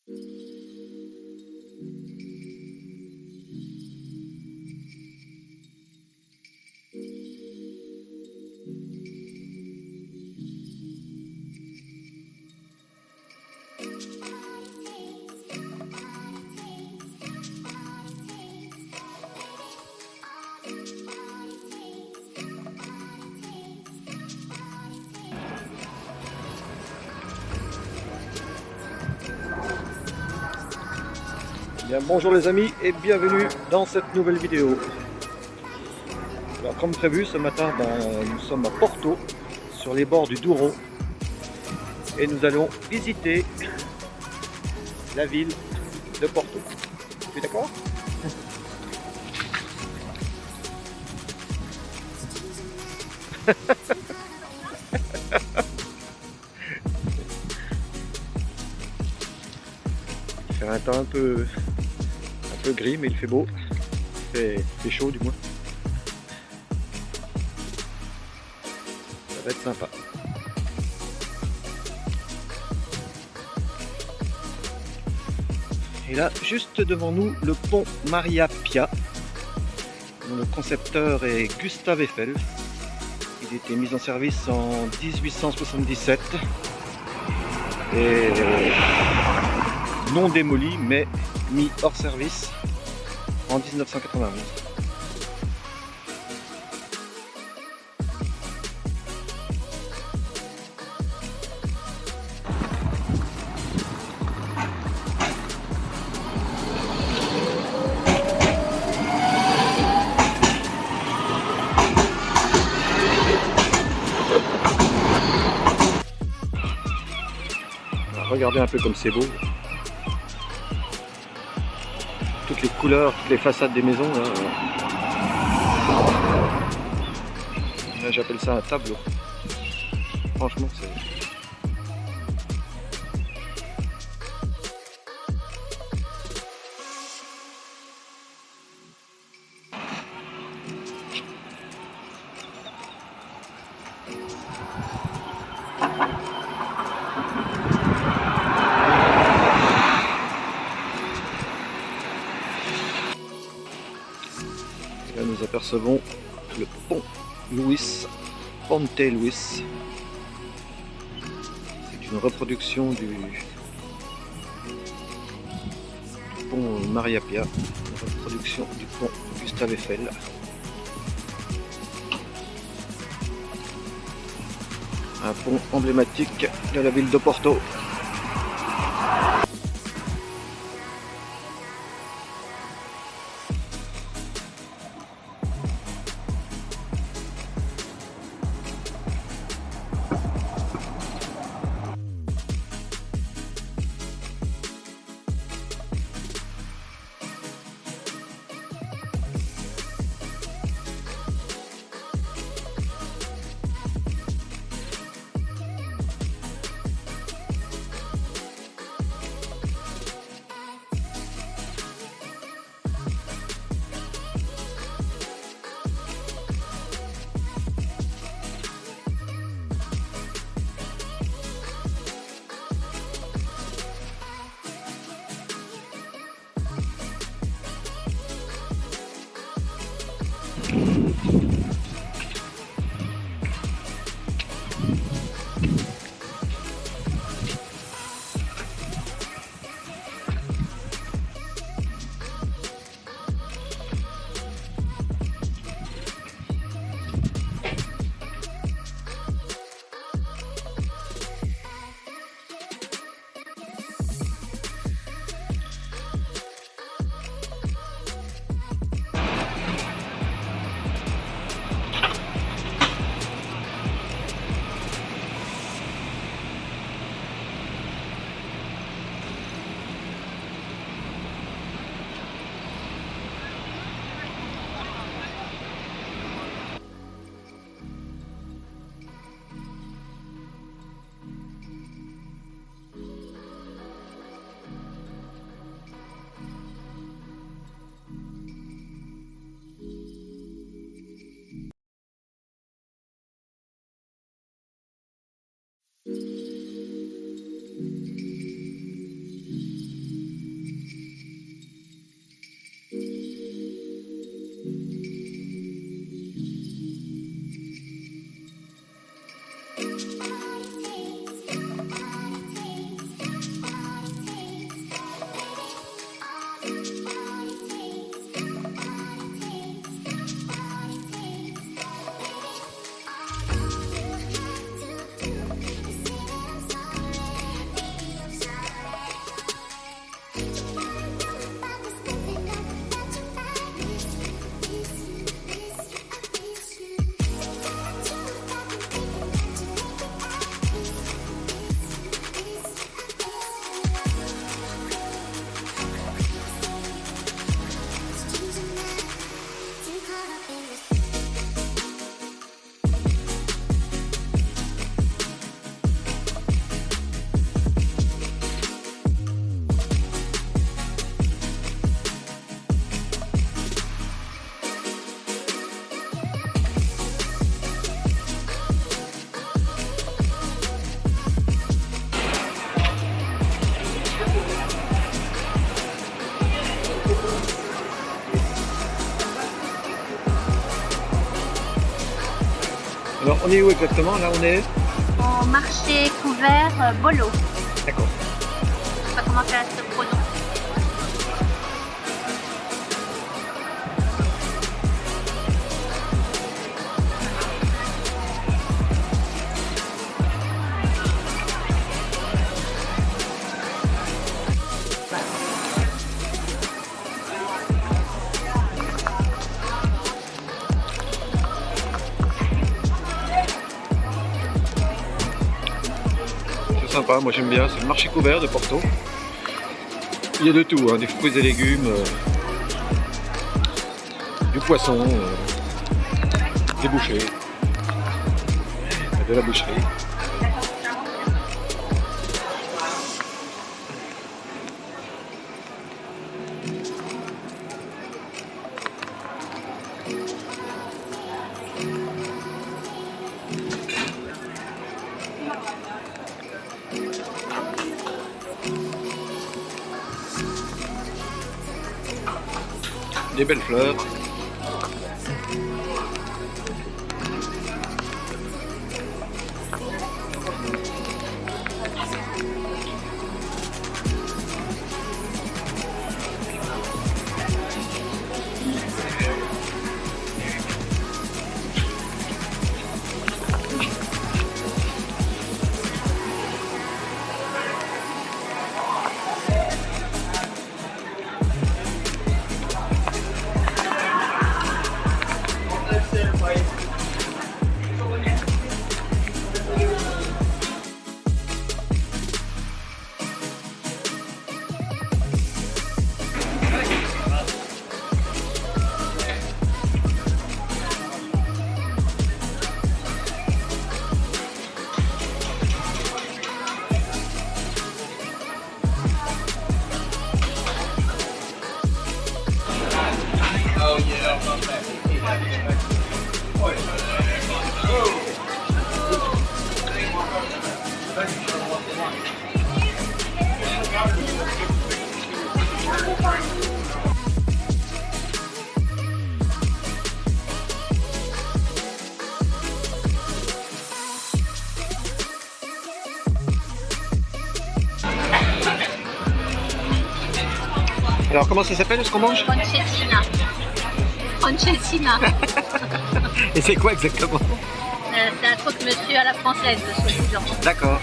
Bien, bonjour les amis et bienvenue dans cette nouvelle vidéo. Alors, comme prévu ce matin, nous sommes à Porto, sur les bords du Douro, et nous allons visiter la ville de Porto. Tu es d'accord? Il fait un temps un peu gris, mais il fait beau. Il fait chaud du moins. Ça va être sympa. Et là, juste devant nous, le pont Maria Pia, dont le concepteur est Gustave Eiffel. Il a été mis en service en 1877 et non démoli, mais mis hors service en 1991. Regardez un peu comme c'est beau. Toutes les couleurs, toutes les façades des maisons. Là, j'appelle ça un tableau. Franchement, c'est... Là, nous apercevons le pont Luis, Ponte Luis. C'est une reproduction du pont Maria Pia, une reproduction du pont Gustave Eiffel. Un pont emblématique de la ville de Porto. On est où exactement? Là, on est... Au marché couvert Bolo. D'accord. Je sais pas comment ça se prononce. C'est sympa, moi j'aime bien, c'est le marché couvert de Porto. Il y a de tout, hein, des fruits et légumes, du poisson, des bouchers, de la boucherie. Des belles fleurs. Alors comment ça s'appelle ce qu'on mange? Franceschina. Franceschina. Et c'est quoi exactement? C'est un croque-monsieur à la française, soi-disant. D'accord.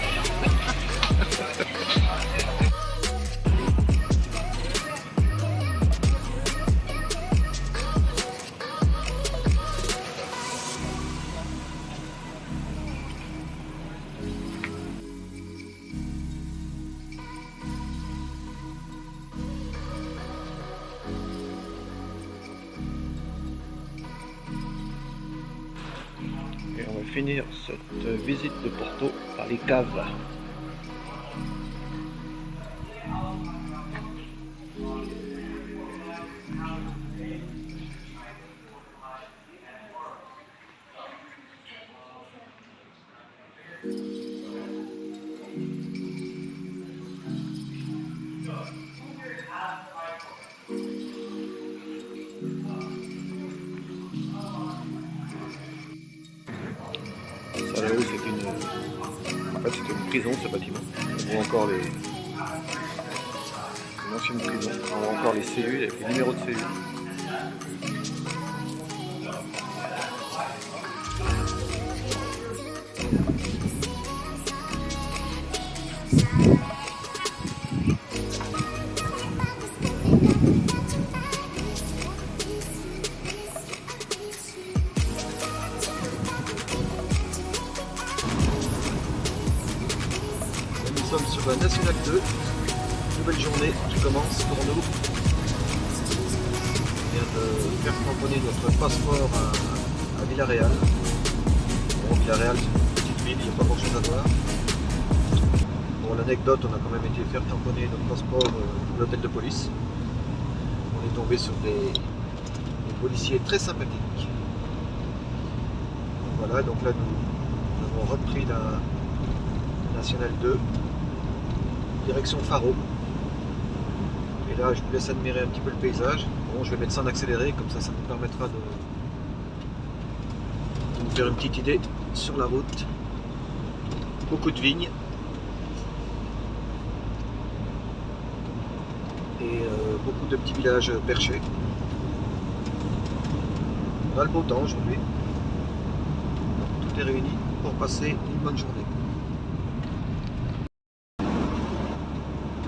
Et on va finir cette visite de Porto par les caves. Ça là-haut c'est une... En fait c'était une prison ce bâtiment. On voit encore les... Une ancienne prison. On voit encore les cellules avec les numéros de cellules. Nous sommes sur la Nationale 2, nouvelle journée qui commence pour nous. On vient de faire tamponner notre passeport à Villarreal. Bon, Villarreal c'est une petite ville, il n'y a pas grand chose à voir. Pour l'anecdote, on a quand même été faire tamponner notre passeport à l'hôtel de police. On est tombé sur des policiers très sympathiques. Voilà, donc là nous avons repris la Nationale 2. Direction Faro. Et là, je vous laisse admirer un petit peu le paysage. Bon, je vais mettre ça en accéléré, comme ça nous permettra de vous faire une petite idée sur la route, beaucoup de vignes et beaucoup de petits villages perchés. On a le beau temps aujourd'hui, tout est réuni pour passer une bonne journée.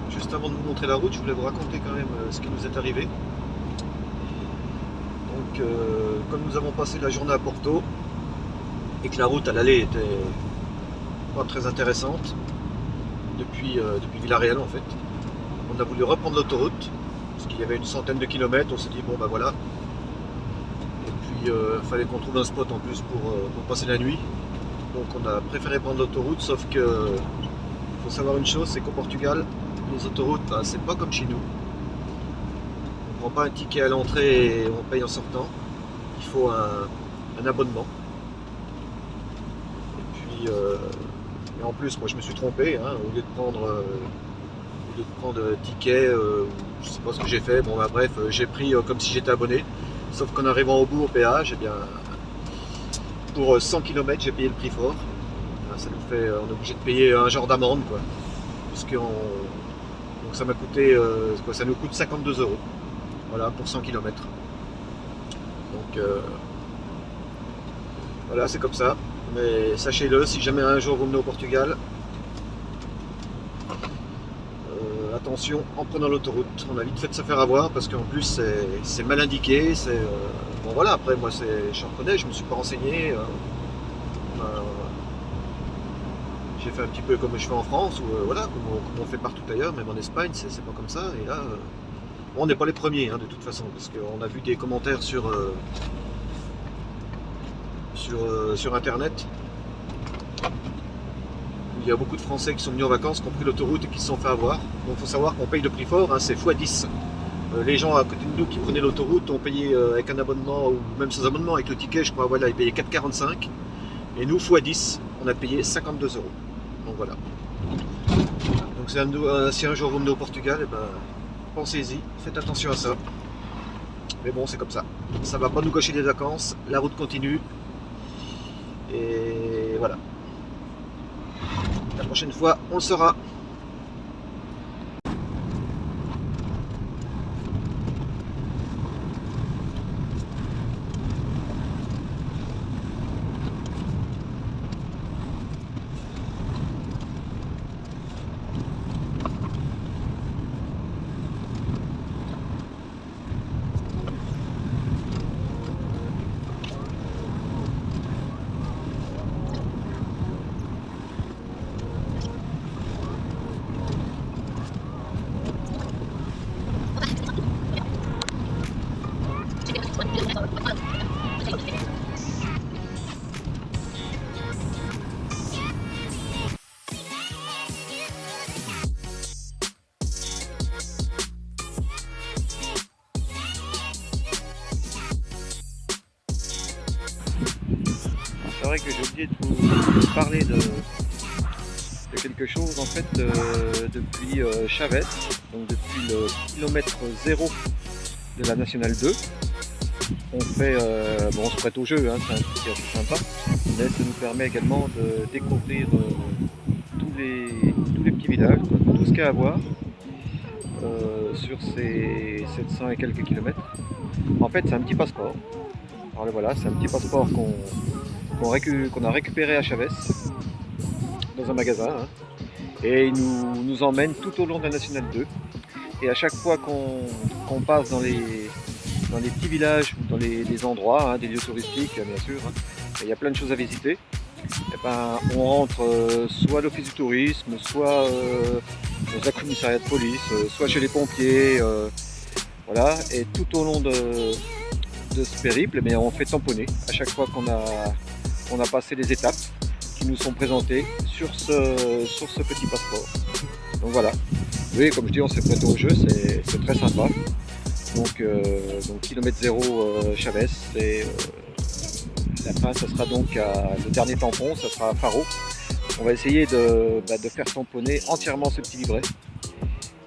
Juste avant de vous montrer la route, je voulais vous raconter quand même ce qui nous est arrivé. Donc, comme nous avons passé la journée à Porto et que la route à l'aller était pas très intéressante depuis Villarreal en fait, on a voulu reprendre l'autoroute parce qu'il y avait une centaine de kilomètres. On s'est dit bon bah voilà, et puis il fallait qu'on trouve un spot en plus pour passer la nuit. Donc on a préféré prendre l'autoroute, sauf que il faut savoir une chose, c'est qu'au Portugal, les autoroutes, bah, c'est pas comme chez nous. On prend pas un ticket à l'entrée et on paye en sortant. Il faut un abonnement. Et puis, et en plus, moi je me suis trompé. Hein, au lieu de prendre ticket, je sais pas ce que j'ai fait. Bon, bah, bref, j'ai pris comme si j'étais abonné. Sauf qu'en arrivant au bout au péage, eh bien, pour 100 km, j'ai payé le prix fort. Ça nous fait, on est obligé de payer un genre d'amende, quoi. Donc ça m'a coûté, ça nous coûte 52 €. Voilà, pour 100 km. Donc voilà, c'est comme ça. Mais sachez-le, si jamais un jour vous venez au Portugal, attention en prenant l'autoroute. On a vite fait de se faire avoir parce qu'en plus c'est mal indiqué. Bon voilà, après moi je reconnais, je me suis pas renseigné. J'ai fait un petit peu comme je fais en France, ou voilà, comme on fait partout ailleurs, même en Espagne, c'est pas comme ça. Et là, bon, on n'est pas les premiers hein, de toute façon, parce qu'on a vu des commentaires sur internet. Il y a beaucoup de Français qui sont venus en vacances, qui ont pris l'autoroute et qui se sont fait avoir. Donc il faut savoir qu'on paye le prix fort, hein, c'est x10. Les gens à côté de nous qui prenaient l'autoroute ont payé avec un abonnement, ou même sans abonnement, avec le ticket, je crois, voilà, ils payaient 4,45. Et nous, x10, on a payé 52 €. Donc voilà. Donc si un jour vous venez au Portugal, eh ben, pensez-y, faites attention à ça. Mais bon, c'est comme ça. Ça va pas nous gâcher les vacances, la route continue. Et voilà. La prochaine fois, on le saura. C'est vrai que j'ai oublié de vous parler de quelque chose en fait depuis Chavez, donc depuis le kilomètre 0 de la Nationale 2. On fait, bon, on se prête au jeu, hein, c'est un truc assez sympa, mais ça nous permet également de découvrir tous les petits villages, tout ce qu'il y a à voir sur ces 700 et quelques kilomètres. En fait, c'est un petit passeport. Alors voilà, c'est un petit passeport qu'on a récupéré à Chavez dans un magasin, hein, et il nous emmène tout au long de la Nationale 2. Et à chaque fois qu'on passe dans les petits villages ou dans les endroits, hein, des lieux touristiques bien sûr, hein, il y a plein de choses à visiter. Et ben, on rentre soit à l'office du tourisme, soit dans un commissariat de police, soit chez les pompiers, voilà. Et tout au long de ce périple, mais on fait tamponner à chaque fois qu'on a passé les étapes qui nous sont présentées sur ce petit passeport. Donc voilà. Oui, comme je dis, on s'est prêté au jeu, c'est très sympa. Donc kilomètre 0 Chavez, et la fin, ça sera donc le dernier tampon, ça sera à Faro. On va essayer de faire tamponner entièrement ce petit livret,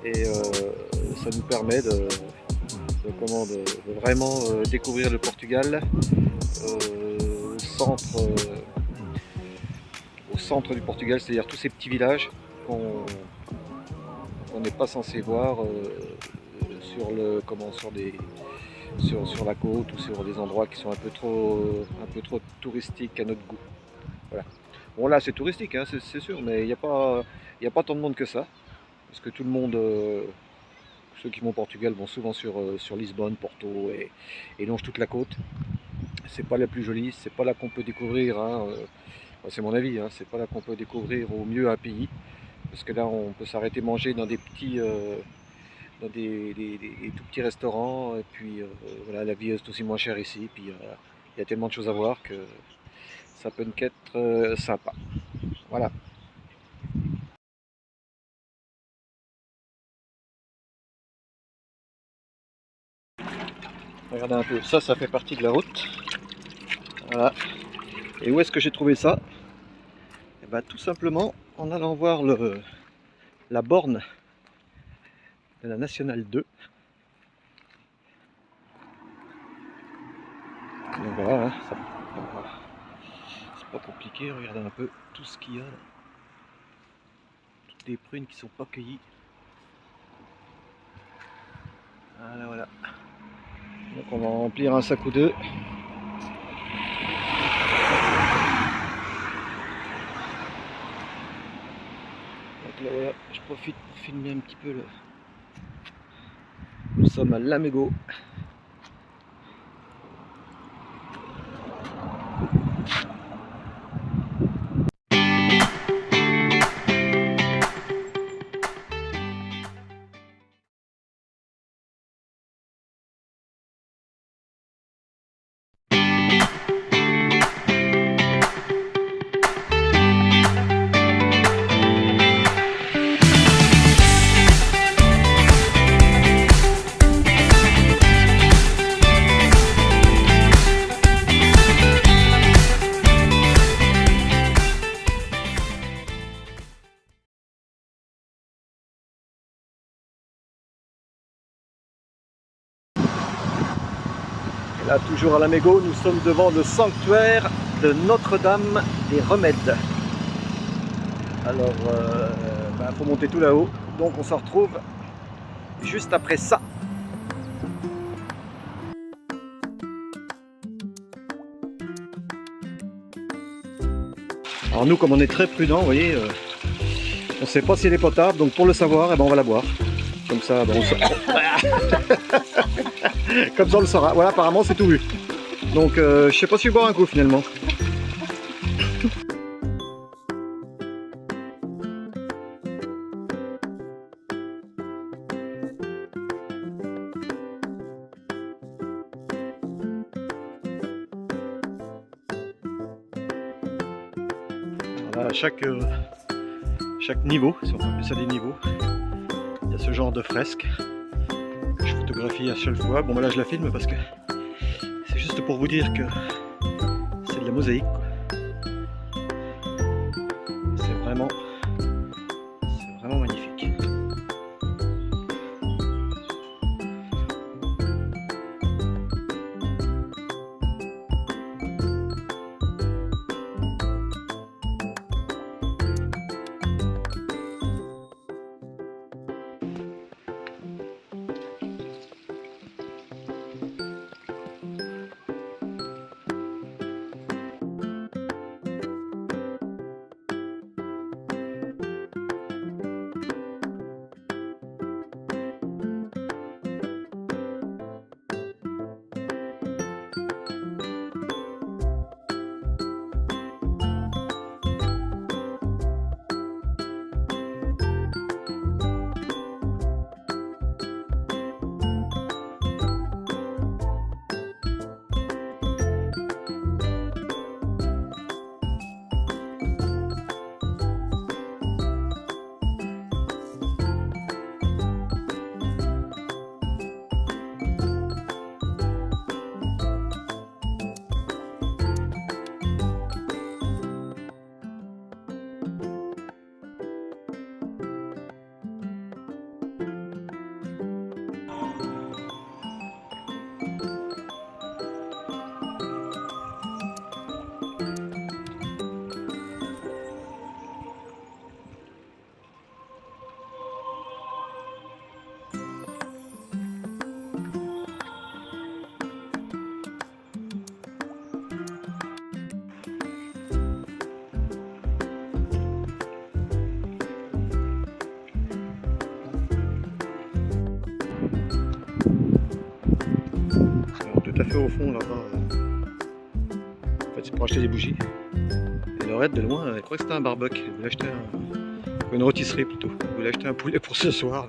et ça nous permet de vraiment découvrir le Portugal, au centre du Portugal, c'est-à-dire tous ces petits villages qu'on n'est pas censé voir sur la côte ou sur des endroits qui sont un peu trop touristiques à notre goût. Voilà. Bon là c'est touristique, hein, c'est sûr, mais il n'y a pas tant de monde que ça, parce que tout le monde, ceux qui vont au Portugal vont souvent sur Lisbonne, Porto et longent toute la côte. C'est pas la plus jolie, c'est pas là qu'on peut découvrir, hein, c'est mon avis, hein, c'est pas là qu'on peut découvrir au mieux un pays, parce que là on peut s'arrêter manger dans des petits dans des tout petits restaurants, et puis voilà, la vie est aussi moins chère ici, puis il y a tellement de choses à voir que ça peut qu'être sympa. Voilà. Regardez un peu, ça fait partie de la route. Voilà. Et où est-ce que j'ai trouvé ça? Et bien, tout simplement en allant voir la borne de la Nationale 2. Donc voilà, hein, c'est pas compliqué, regardez un peu tout ce qu'il y a là. Toutes les prunes qui sont pas cueillies. Voilà, voilà. Donc on va remplir un sac ou deux. Donc là voilà, je profite pour filmer un petit peu le... Nous sommes à Lamego. Là, toujours à Lamego, nous sommes devant le sanctuaire de Notre-Dame des Remèdes. Alors, faut monter tout là-haut, donc on se retrouve juste après ça. Alors nous, comme on est très prudent, vous voyez, on ne sait pas si elle est potable, donc pour le savoir, on va la boire. Comme ça, on comme ça on le saura. Voilà, apparemment c'est tout vu. Donc je sais pas si je vais boire un coup finalement. Voilà, chaque niveau, si on peut appeler ça des niveaux, il y a ce genre de fresque que je photographie à chaque fois. Bon, là je la filme parce que c'est juste pour vous dire que c'est de la mosaïque, quoi. C'est vraiment magnifique. café au fond là-bas. En fait, c'est pour acheter des bougies. Et Laurette, de loin, elle croit que c'était un barbecue. Elle voulait acheter une rôtisserie plutôt. Elle voulait acheter un poulet pour ce soir.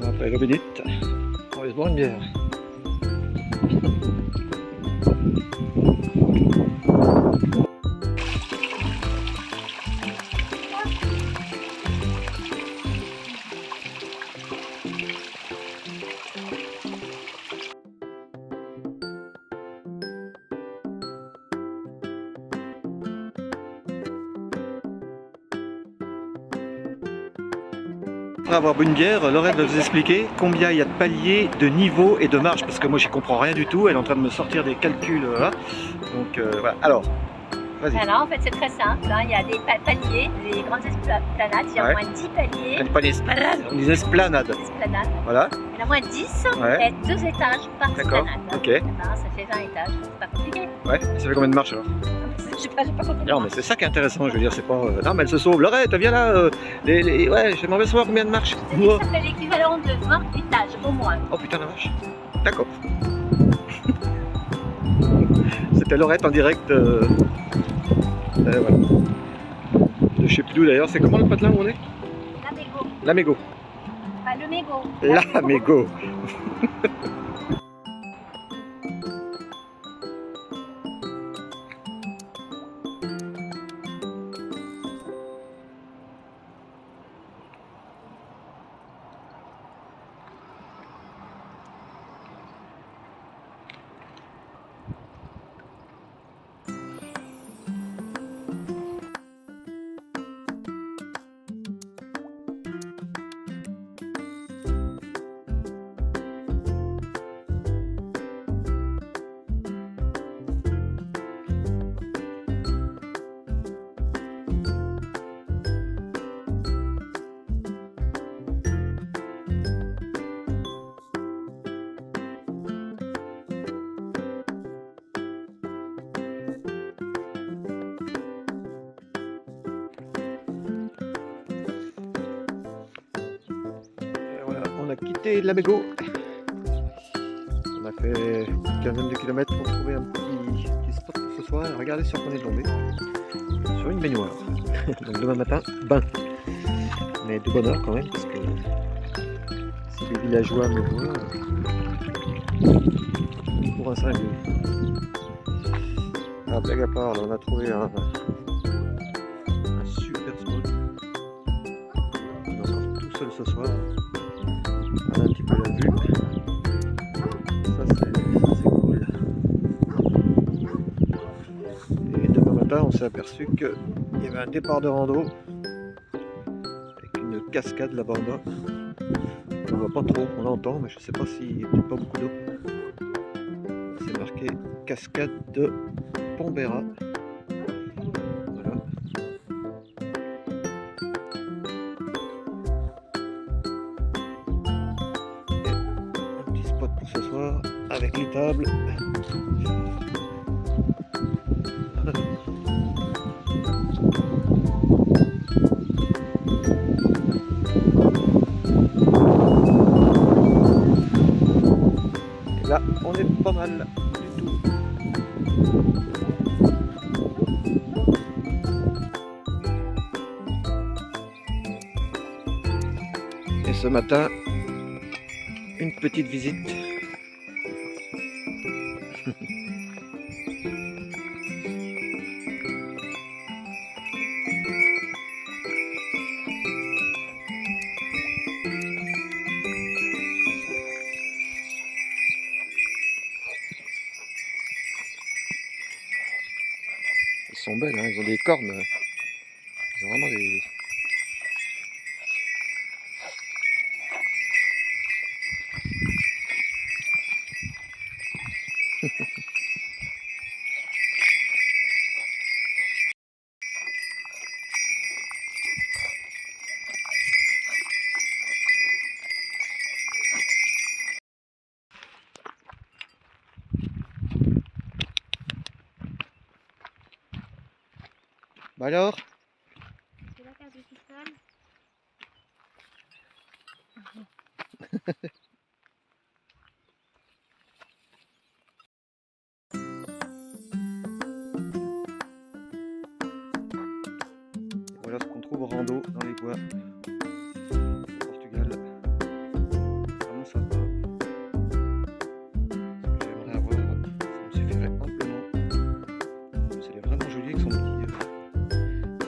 Après l'eau bénite, on va se boire une bière. Après avoir bu une bière, Laurette va vous expliquer combien il y a de paliers, de niveaux et de marches, parce que moi j'y comprends rien du tout, elle est en train de me sortir des calculs là. Donc voilà, alors, vas-y. Alors en fait c'est très simple, hein. Il y a des paliers, les grandes esplanades, il y a au moins 10 paliers. Pas des esplanades, des esplanades. Esplanades. Voilà. Il y en a au moins 10 Ouais. et 2 étages par D'accord, esplanade. ok. Eh ben, ça fait 20 étages, c'est pas compliqué. Ouais, ça fait combien de marches alors? J'ai pas compris. Non mais c'est ça qui est intéressant, je veux dire, c'est pas... Non mais elle se sauve, Laurette, viens là, ouais, j'aimerais bien savoir combien de marches. Je te dis que ça fait l'équivalent de 20 étages au moins. Oh putain la vache. D'accord. C'était Laurette en direct. Voilà. De je sais plus d'où d'ailleurs, c'est comment le patelin où on est? L'Amégo. L'Amégo. Pas le mégot. L'Amégo. On a quitté l'Amégo. On a fait une quinzaine de kilomètres pour trouver un petit spot pour ce soir. Regardez sur quoi on est tombé. Sur une baignoire. Donc demain matin, bain. Mais de bonne heure quand même, parce que si les villageois me voient, pour un cinglé. Ah, blague à part, là, on a trouvé un super spot. On est encore tout seul ce soir. On a un petit peu la vue. Ça c'est cool. Et demain matin on s'est aperçu qu'il y avait un départ de rando avec une cascade là-bas en bas. On ne voit pas trop, on l'entend mais je sais pas s'il n'y a peut-être pas beaucoup d'eau. C'est marqué cascade de Pombera. Voilà. Pour ce soir avec les tables. Et là on est pas mal du tout. Et ce matin une petite visite. Elles sont belles, hein, ils ont des cornes. Ils ont vraiment des... Alors, C'est la carte du sol. voilà ce qu'on trouve au rando dans les bois au Portugal. Vraiment sympa. Ce que j'aimerais avoir, ça me suffirait amplement. Elle est vraiment jolie avec son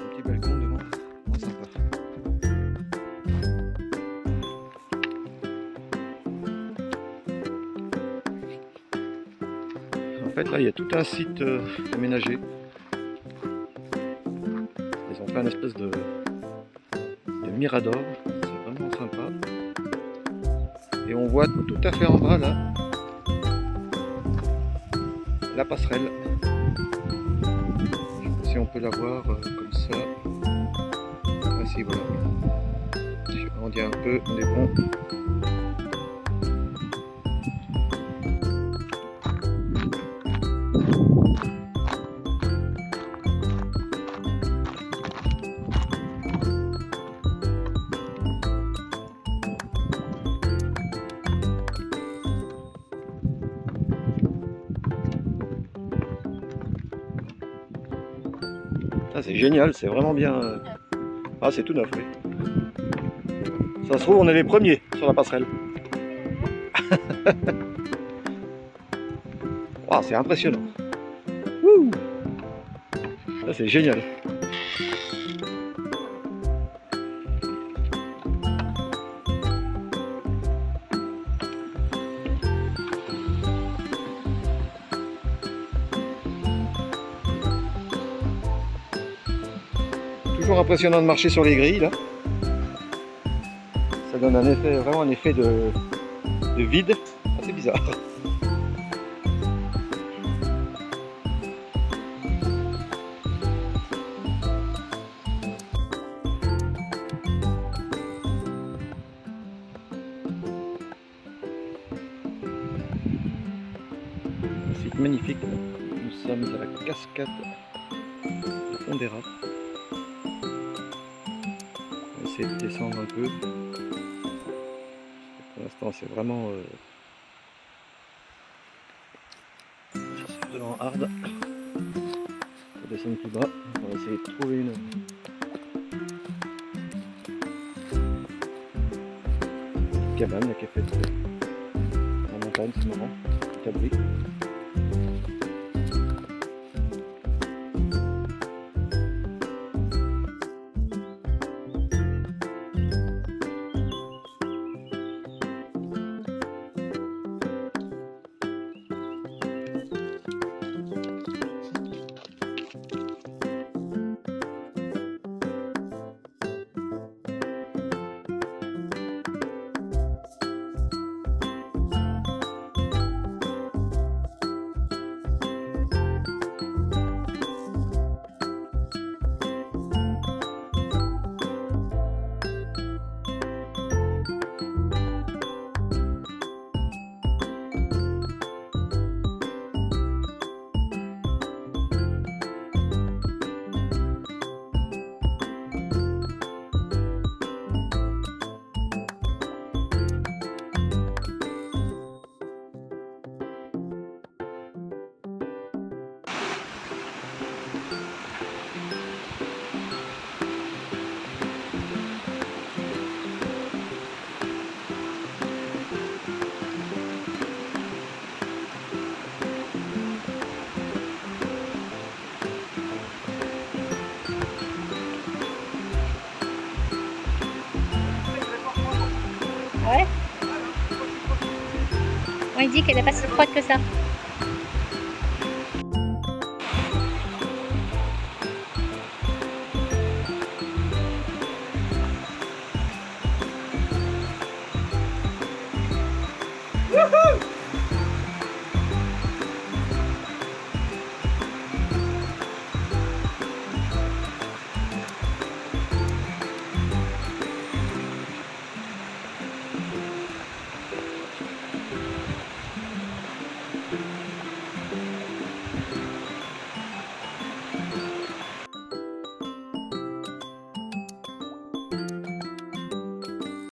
petit balcon devant. Vraiment sympa. En fait, là, il y a tout un site aménagé. Ils ont fait un espèce de mirador. C'est vraiment sympa. Et on voit tout à fait en bas, là, la passerelle. Je sais pas si on peut la voir comme ça. Ah si, voilà. Je grandis un peu, on est bon. Ah, c'est génial, c'est vraiment bien. Ah, c'est tout neuf, oui. Ça se trouve, on est les premiers sur la passerelle. Wow, c'est impressionnant. Wouh, ça, c'est génial. Toujours impressionnant de marcher sur les grilles là. Ça donne un effet, vraiment un effet de vide assez bizarre. Un site magnifique. Nous sommes à la cascade de Pondera. On va essayer de descendre un peu. Pour l'instant, c'est vraiment vraiment hard. On va descendre plus bas. On va essayer de trouver une cabane là, qui est faite en montagne, c'est marrant. Petit abri. Ouais. On dit qu'elle n'est pas si froide que ça.